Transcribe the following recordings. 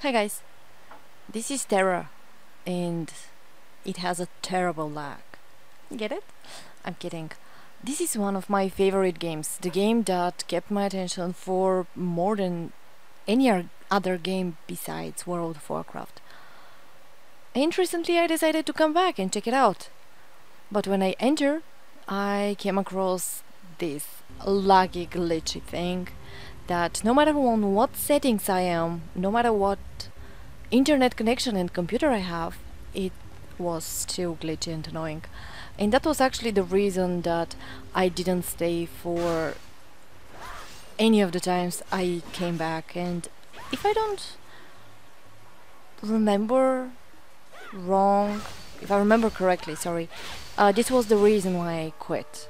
Hi guys, this is Tera and it has a terrible lag. Get it? I'm kidding. This is one of my favorite games, the game that kept my attention for more than any other game besides World of Warcraft. And recently I decided to come back and check it out. But when I entered, I came across this laggy glitchy thing that no matter on what settings I am, no matter what internet connection and computer I have, it was still glitchy and annoying. And that was actually the reason that I didn't stay for any of the times I came back. And if I don't remember wrong, if I remember correctly, sorry, this was the reason why I quit.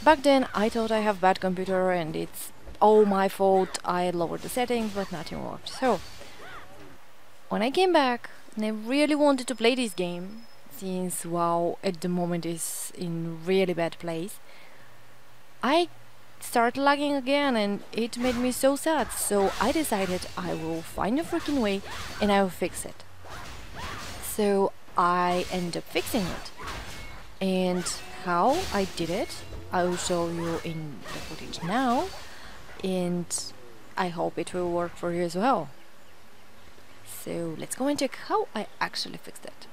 Back then I thought I have bad computer and it's all my fault. I lowered the settings but nothing worked. So when I came back and I really wanted to play this game, since WoW at the moment is in really bad place, I started lagging again and it made me so sad. So I decided I will find a freaking way and I will fix it. So I ended up fixing it. And how I did it, I will show you in the footage now, and I hope it will work for you as well. So let's go and check how I actually fixed it.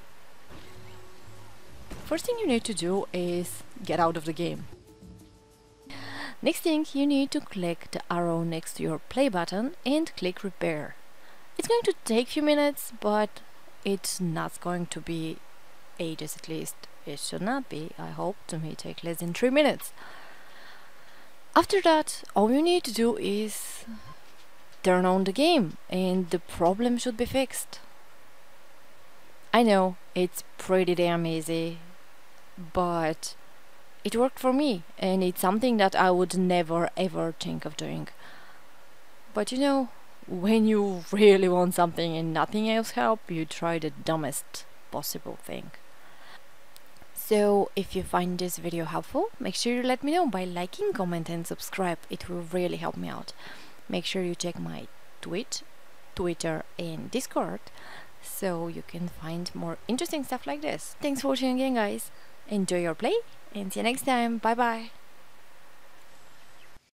First thing you need to do is get out of the game. Next thing, you need to click the arrow next to your play button and click repair. It's going to take a few minutes, but it's not going to be ages, at least. It should not be, I hope, to me take less than 3 minutes. After that, all you need to do is turn on the game and the problem should be fixed. I know, it's pretty damn easy, but it worked for me and it's something that I would never ever think of doing. But you know, when you really want something and nothing else helps, you try the dumbest possible thing. So if you find this video helpful, make sure you let me know by liking, comment and subscribe. It will really help me out. Make sure you check my Twitch, Twitter and Discord so you can find more interesting stuff like this. Thanks for watching again guys. Enjoy your play and see you next time. Bye bye.